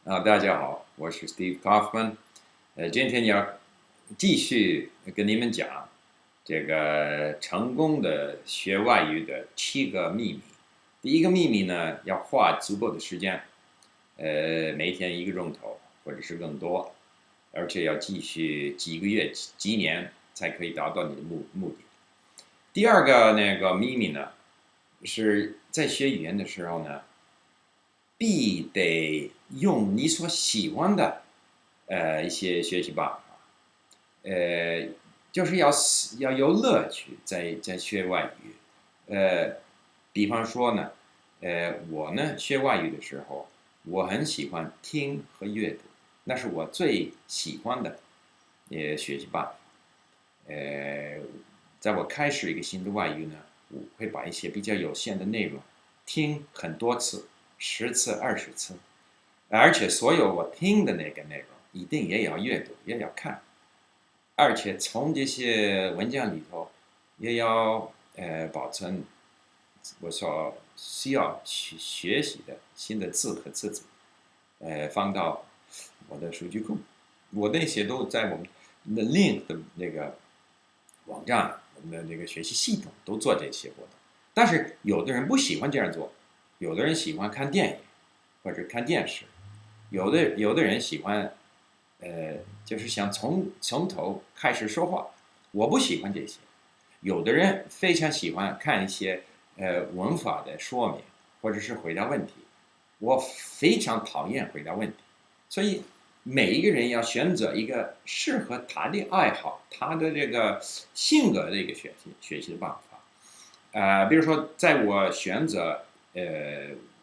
大家好，我是 Steve Kaufman。今天要继续跟你们讲这个成功的学外语的7个秘密。第一个秘密呢，要花足够的时间，每天1个钟头或者是更多，而且要继续几个月、几年才可以达到你的目的。第二个那个秘密呢，是在学语言的时候呢，必得用你所喜欢的一些学习办法，就是要有乐趣在学外语，比方说呢，我呢学外语的时候，我很喜欢听和阅读，那是我最喜欢的学习办法。在我开始一个新的外语呢，我会把一些比较有限的内容听很多次。10次、20次，而且所有我听的那个内容一定也要阅读，也要看，而且从这些文件里头也要保存我所需要去学习的新的字和词组，放到我的数据库。我那些都在我们的 Link 的那个网站，我们的那个学习系统都做这些活动。但是有的人不喜欢这样做。有的人喜欢看电影或者看电视，有的人喜欢，就是想从头开始说话。我不喜欢这些。有的人非常喜欢看一些文法的说明或者是回答问题。我非常讨厌回答问题。所以每一个人要选择一个适合他的爱好、他的这个性格的一个学习的办法。比如说，在我选择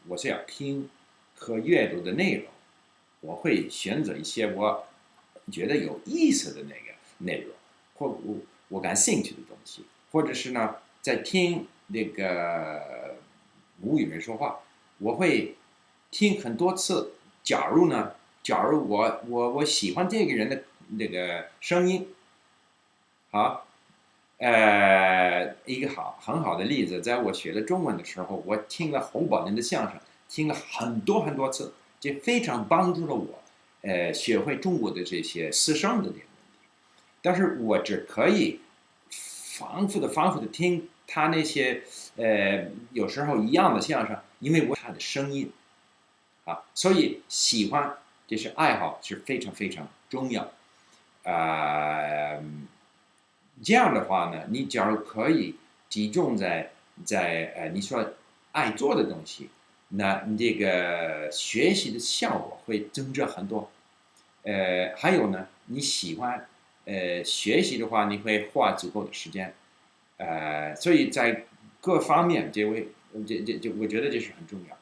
我是要听和阅读的内容，我会选择一些我觉得有意思的那个内容，或我感兴趣的东西，或者是呢，在听那个母语人说话，我会听很多次。假如我喜欢这个人的那个声音，好，一个很好的例子，在我学了中文的时候，我听了侯宝林的相声，听了很多次，这非常帮助了我，学会中国的这些思声的这个问题。但是我只可以反复的听他那些有时候一样的相声，因为他的声音所以喜欢这是爱好是非常重要。呃，这样的话呢，你假如可以集中在你所爱做的东西，那你这个学习的效果会增加很多。还有呢，你喜欢学习的话，你会花足够的时间。所以在各方面，我觉得这是很重要。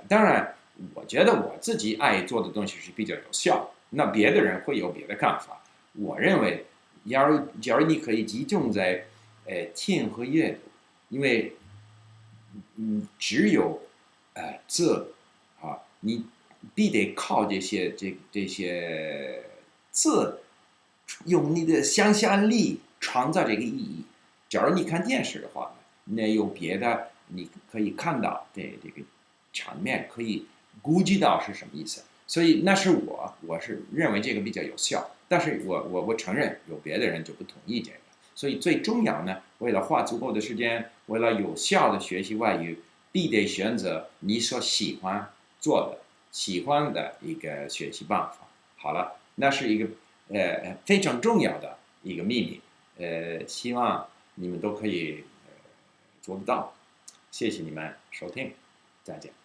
当然，我觉得我自己爱做的东西是比较有效，那别的人会有别的看法。我认为，假如你可以集中在听和阅读，因为只有字你必得靠这些字，用你的想象力创造这个意义。假如你看电视的话，那有别的你可以看到这个场面，可以估计到是什么意思。所以那是我是认为这个比较有效，但是我承认有别的人就不同意这个。所以最重要呢，为了花足够的时间，为了有效的学习外语，必得选择你所喜欢做的、喜欢的一个学习办法。好了，那是一个非常重要的一个秘密。希望你们都可以做得到。谢谢你们收听，再见。